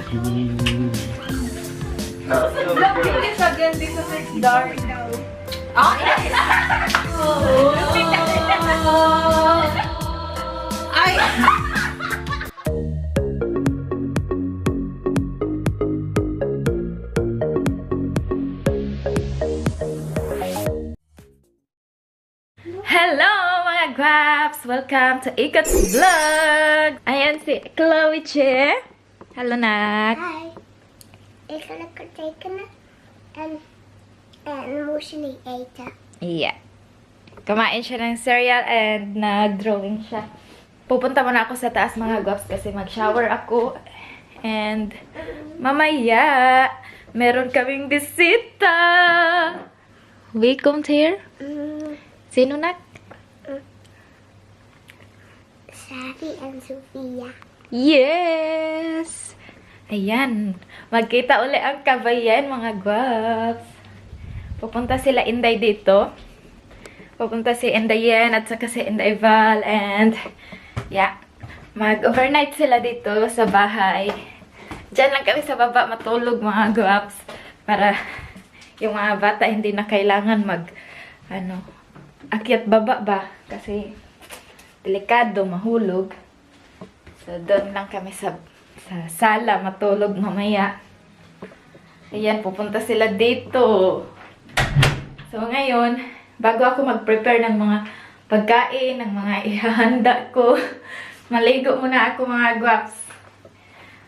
Black Beauty again dito sa dark. Oh, yes! Ay! Hello mga Guaps! Welcome to Ikat's Vlog! Ayan si Chloe Che. Hello, Nak. Hi. Ik ga lekker tekenen en moesten niet eten. Yeah. Kumain siya ng cereal and nag-drawing siya. Pupunta muna ako sa taas mga Guaps kasi mag-shower ako. And mamaya, meron kaming bisita. Welcome here. Sino, Nak? Savi en Sofia. Yes! Ayan. Magkita uli ang kabayan, mga Guaps. Pupunta sila Inday dito. Pupunta si Indayen at saka si Inday Val. And, yeah. Mag-overnight sila dito sa bahay. Diyan lang kami sa baba matulog, mga Guaps. Para yung mga bata hindi na kailangan akyat baba ba? Kasi, delikado, mahulog. So, doon lang kami sa sala, matulog mamaya. Ayan, pupunta sila dito. So, ngayon, bago ako mag-prepare ng mga pagkain, ng mga ihahanda ko, maligo muna ako mga Guaps.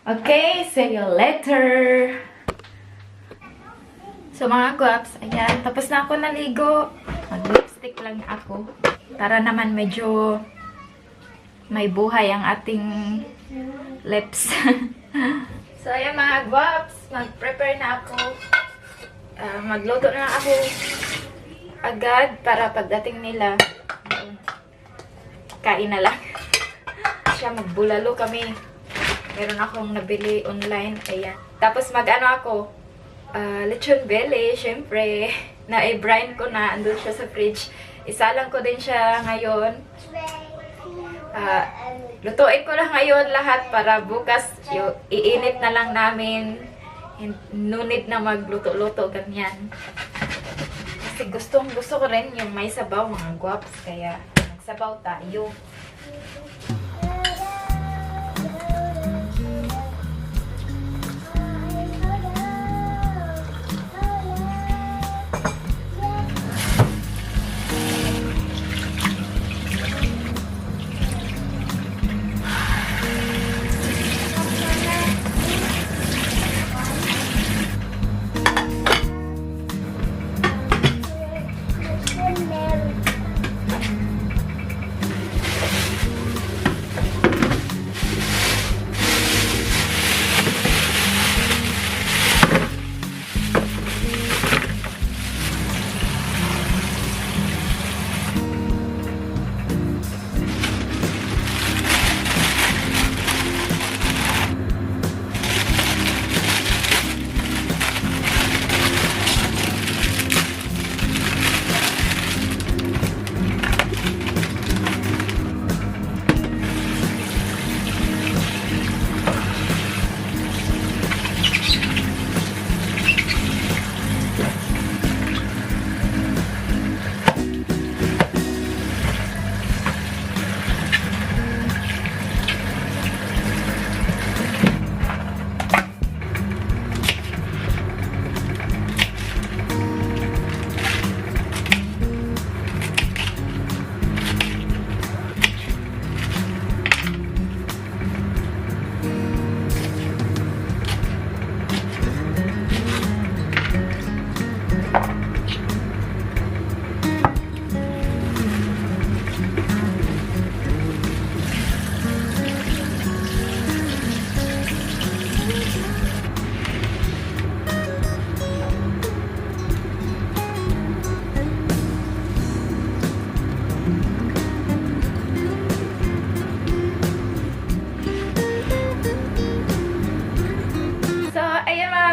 Okay, see you later. So, mga Guaps, ayan, tapos na ako naligo. Mag-lipstick lang ako. Para naman medyo may buhay ang ating lips. So, ayan mga Guaps, mag-prepare na ako. Magluto na ako agad para pagdating nila, kain na lang. Siya, magbulalo kami. Meron akong nabili online. Ayan. Tapos mag-ano ako, lechon belly, syempre. Na-brine ko na, andun siya sa fridge. Isalang ko din siya ngayon. Lutuin ko na ngayon lahat para bukas iinit na lang namin. No need na magluto-luto ganyan. Kasi gusto ko rin yung may sabaw mga Guaps. Kaya magsabaw tayo.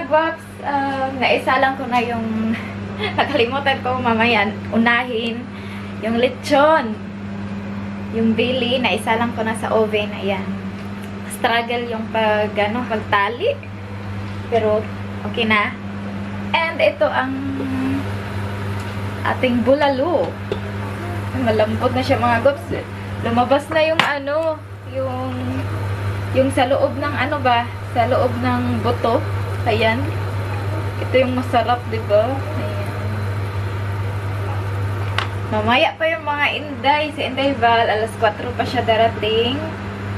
Guaps, naisalang ko na yung nakalimutan ko mamaya unahin yung lechon, yung bili, naisalang ko na sa oven. Ayan, struggle yung pagtali Pero, okay na. And ito ang ating bulalo. Malambot na siya mga gops. Lumabas na yung ano, yung sa loob ng ano ba? Sa loob ng buto. Ayan. Ito yung masarap, di ba? Ayan. Mamaya pa yung mga Inday. Si Inday Val, alas 4 pa siya darating.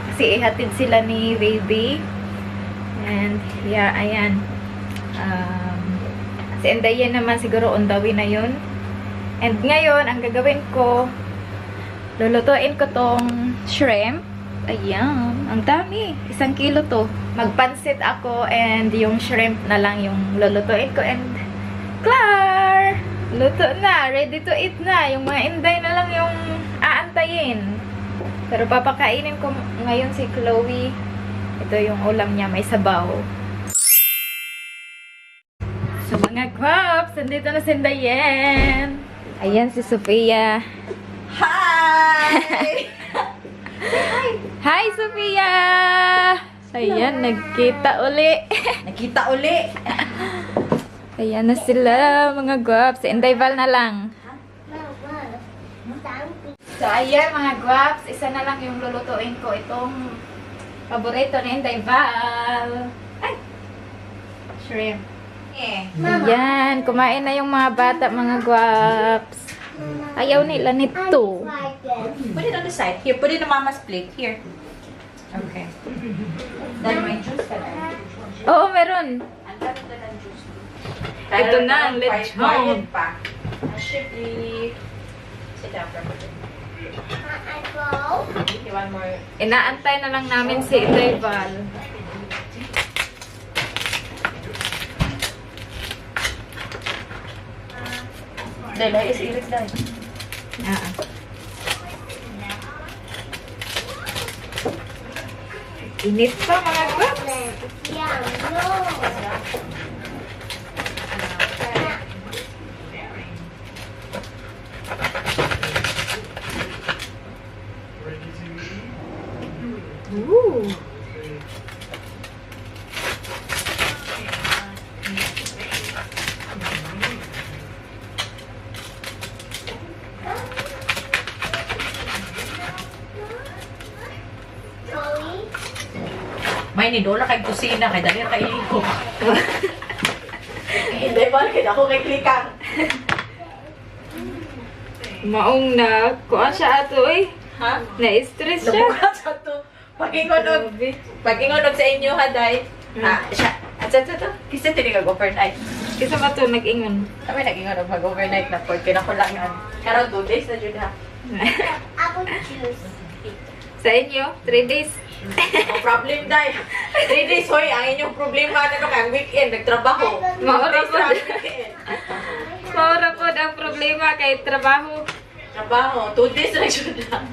Kasi ihatid sila ni Baby. And, yeah, ayan. Si Inday yan naman siguro on the way na yun. And ngayon, ang gagawin ko, lulutuin ko tong shrimp. Ayan. Ang dami. 1 kilo to. Magpansit ako and yung shrimp na lang yung lulutuin ko. And, klar! Luto na. Ready to eat na. Yung mga Inday na lang yung aantayin. Pero papakainin ko ngayon si Chloe. Ito yung ulam niya. May sabaw. So, mga guwaps, nandito na si Dayen. Ayan si Sofia. Hi! Hi, Sofia! Ayan, nagkita uli. Nakita uli. Ayan na sila, mga guwaps. Si Inday Val na lang. So, ayan, mga guwaps. Isa na lang yung lulutuin ko. Itong paborito ni Inday Val. Ay! Shrimp. Ayan, kumain na yung mga bata, mga guwaps. Ayaw nila nito. Put it on the side. Here, put it on Mama's plate. Here. Okay. Then may juice ka na. Oo, meron. Ang dami na ng juice. Ito na ang lechon. Quiet pa. Shipley. Sit down for a minute. You want more? Inaantay na lang namin si Inday Val. Dahil is irit dahil. Init pa, mga guwaps. Ooh. May nidola kay kusina, kay dali kay iho. Hindi ba? Kaya ako kay klikang. Maong na, kuha siya ato eh. Ha? Na-stress siya. Nabuka sa to. Pag-ingonog sa inyo, haday. Siya. At sa to. Kasi tinig overnight. Kasi ba ito nag-ingon? Kami nag-ingonog mag-overnight na po. Kinakulangan. Karoon 2 days na dyan ha. Apple juice. Sa inyo, 3 days. No problem, day. 3 days, hoy. Ang inyong problema, ano kang weekend, nagtrabaho. Maura po. Weekend. Maura po ang problema kay trabaho. Trabaho. 2 days na yun lang.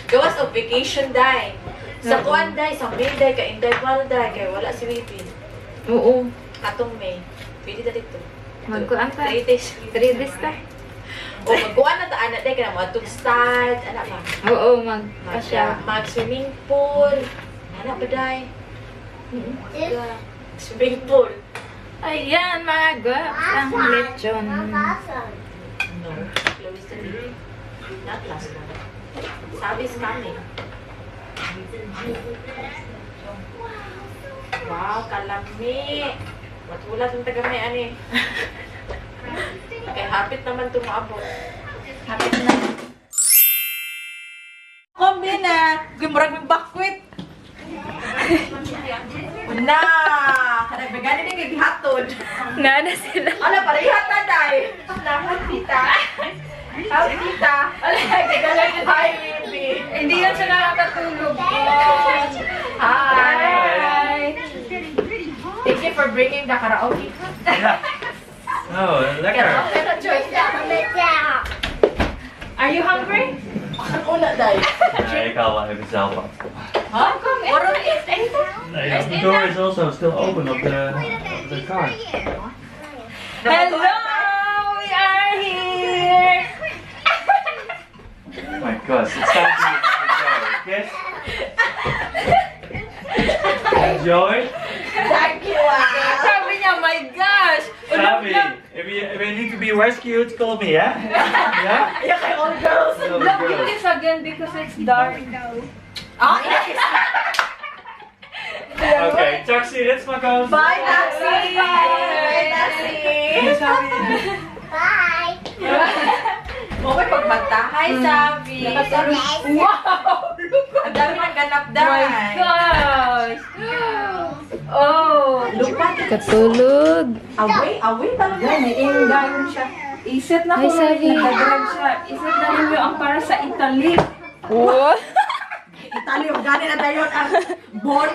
Gawas of vacation, day. Sa kuwan, day. Sa May, day. Kay Inday Val, day. Kaya wala si Wipin. Oo. Atong May. Pwede na dito. Magkuhan pa. 3 days. 3 days ta. O, magkuhan na ta, anak, day. Kaya mga start. Anak ba? Oo, magpasya. Mag-swimming pool. Anak ba, day? Swimming pool. Ayan, mga guwaps. Ang lechon. No. Close the meeting. Not last one. Sabi is coming. Wow, kalami. Matulat ang taga may ani. Okay, hapit naman ito maabot. Hapit na. Kombi na! Gimurag ng bakwit! Na! Kanagbagan din kay hatod. Nana sila. Ano, parihat na, day! Naman, tita. How's tita? Kagalang yung hi, baby. Hindi yan siya nakakatulog. Hi! Thank you for bringing the karaoke. Ja. Oh, lekker. Karaoke na, Joy. Are you hungry? Ang una, day. Nee, ik haal wel even zelf af. Huh? Waarom is het? Nee, the door is also still open op the car. Hello! We are here! Oh my god, it's time to go. Yes? Enjoy? Thank you, ah. Sabi niya, my gosh! Sabi, if you need to be rescued, call me, yeah? Yeah? Ayan kay all girls. No, Look, girl. it is again because it's dark. Ah, Okay, Taxi, let's go. bye, Naxi. Bye, Naxi. Bye. Oh, may pagbanta. Hi, Sabi. Wow! Look! Ang dami ng ganap My dahil. gosh! Oh! Lupa. Katulog. Away talaga. Naiingayon siya. Isip na ko Ay, sabi. nagdadrag siya. Isip na ninyo ang para sa Italy. What? Itali, gani na tayo ang born.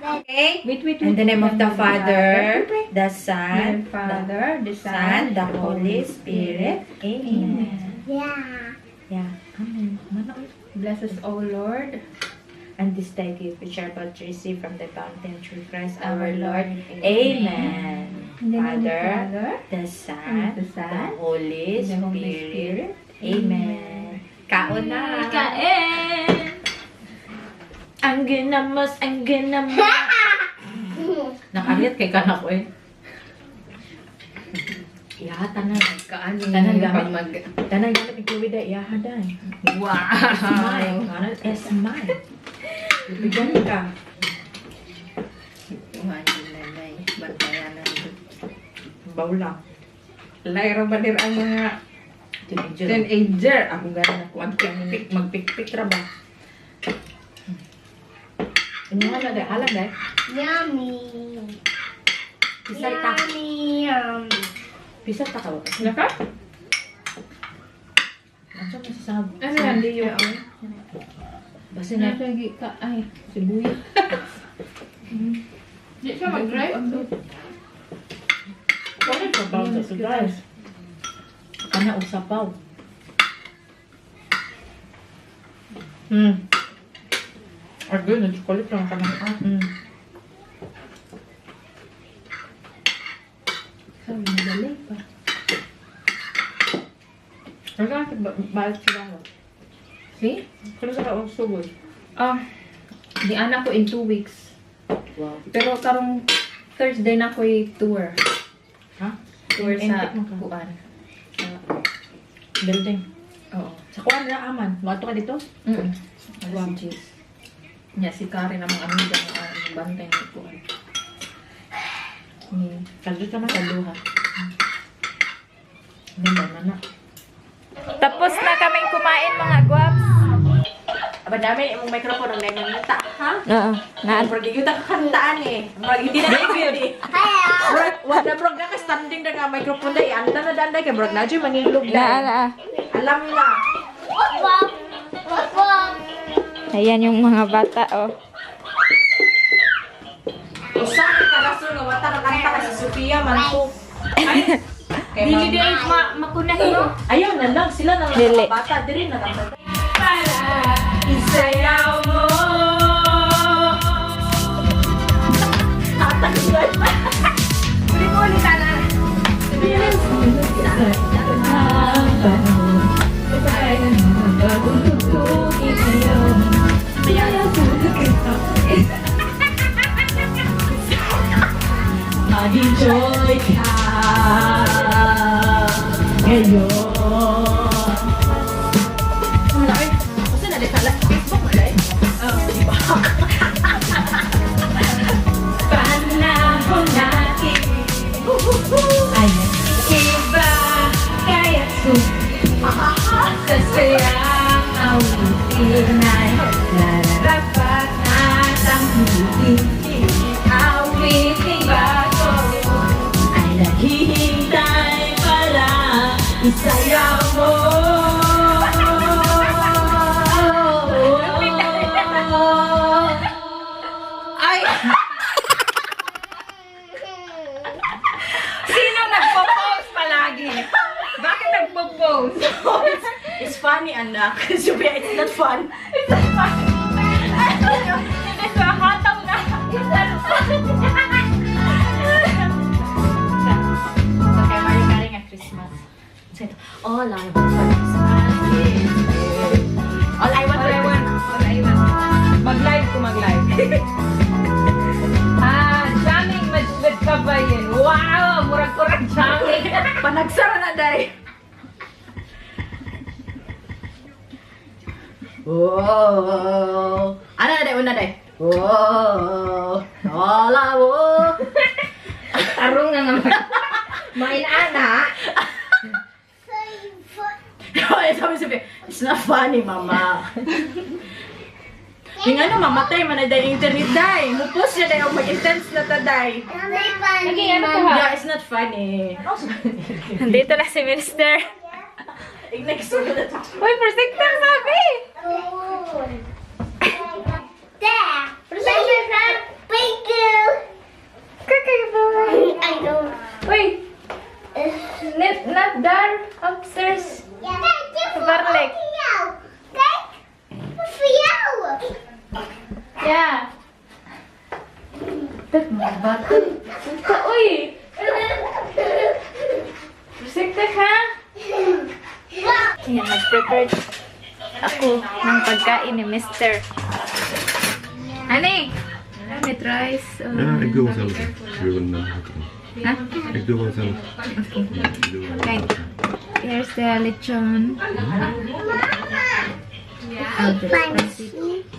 Okay. Wait. In the name of the Father, the Son, Father, the Son, the Holy Spirit. Amen. Yeah. Yeah. Amen. Bless us, O Lord. And this thy gift which are about to receive from the fountain through Christ our Lord. Amen. In the name of the Father, Father, the Son, the Son, the Holy the Holy Spirit. Spirit. Amen. Kaon na. Kain! Ang ginamos. Nakaliat kay kanak ko eh. Iyaha tanan. Kaano Tanan yung gamit. mag... Tanan gamit ni Chloe da. Iyaha da. Wow! Smile. Ano? Smile. Bibigyan ka. Imagine nanay. Bantayan na ito. Bawla. Laira ba din ang mga teenager? Ako gano'n ako. Magpikpik ra ba? Ano nga na dahil? Alam dahil? Yummy. Pisal ta. Yummy. Pisal ta ka ba? Naka? Ano sa masasabi? Ano yan? Di yung... Basta na. Lagi ka... Ay, sibuya. Di siya mag-drive? Ano pa ba sa guys? Kana usapaw. Agad, nag-chocolate lang ka ng Sabi, madali pa. Ano ka balik sila mo? See? Kano sa kausugod? Di anak ko in 2 weeks. Wow. Pero karong Thursday na ko tour. Ha? Tour sa Entik mo ka? Kuan. Building. Oo. Sa kuwan na aman. Mato ka dito? Wow, jeez. Nya si Karen namang amiga ng bantay ni Kuan. Ni Kaldo ka na. Kaluha. Hindi ba na? Tapos na kaming kumain mga guwaps. Aba dami imong microphone ang lemon nata, ha? Oo. Naan. Murag gyud ang kantaan eh. Murag hindi na David. Murag wala murag na ka standing na nga microphone dai. Anda na danday kay murag na jud mangilog dai. Alam na. Ayan yung mga bata, oh. Usa ka rason nga wata na kanta ka si Sofia Manpo. Ay. Dili makunahin mo. Ayaw na lang sila na lang Dili. mga bata diri na lang. Isayaw mo. Uli mo ulit, Ana. Mag-enjoy ka ngayon. Ay, kasi nalikala sa Facebook mo dahil? Diba? Panahon natin ay iba kaya sasayang awitin ay nararapat at ang hindi awitin bago ay naghihintay para isayaw mo. Ay! Sino nagpo-post palagi? Bakit nagpo-post? It's funny, anak. Siyempre, it's not fun. Hindi ko hataw na. Okay, Mario Kari nga Christmas. So, all I want for Christmas is you. All I want for Christmas. Mag-live ko mag-live. Oh. Ano na day? Una day? Oh. Hola, oh. Tarong nga naman. Main ana. Ay, sabi, it's not funny, mama. Yung ano, mamatay, manaday internet, day. Mupos niya, day. O mag-intense na ta, day. Naging ano to ha? Yeah, it's not funny. Nandito na si Minister. Nagsulo na ta. Uy, prosektor sabi! There. Thank you. Kakaiba. I don't. Uy, not there, upstairs. Yeah. Thank you for Barlek. you. Thank for you. Yeah. Tat mga bata. Bata, uy! Prosektor ha? Ayan, nag-prepare ako ng pagkain ni Mr. Ani? With rice. Ja, ik doe wel zelf. Ik doe een Ha? Ik doe wel zelf. Ja, ik doe wel Kijk. zelf. Here's the lechon.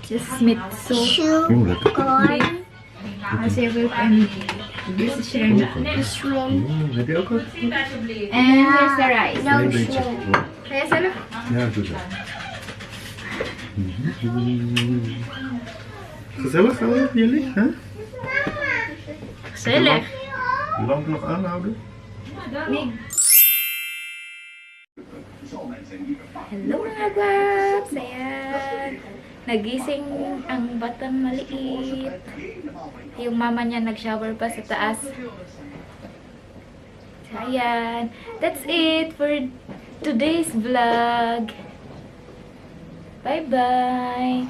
Just meat soup. Lekker. Corn. Vegetable and this is shrimp. Shrimp. Heb je ook wat? And here's the rice. No Een beetje. shrimp. Kaya salo? Ja, doe dat. Gezellig allemaal, jullie? Hè? Gezellig. De lamp nog aanhouden? Hello mga guwaps! Ayan. Nagising ang batang maliit. Yung mama niya nag-shower pa sa taas. So, ayan. That's it for today's vlog. Bye-bye!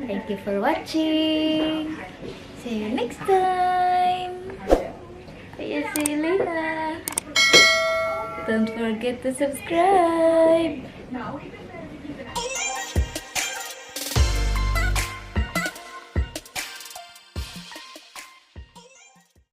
Thank you for watching! See you next time! Kaya see you later! Don't forget to subscribe!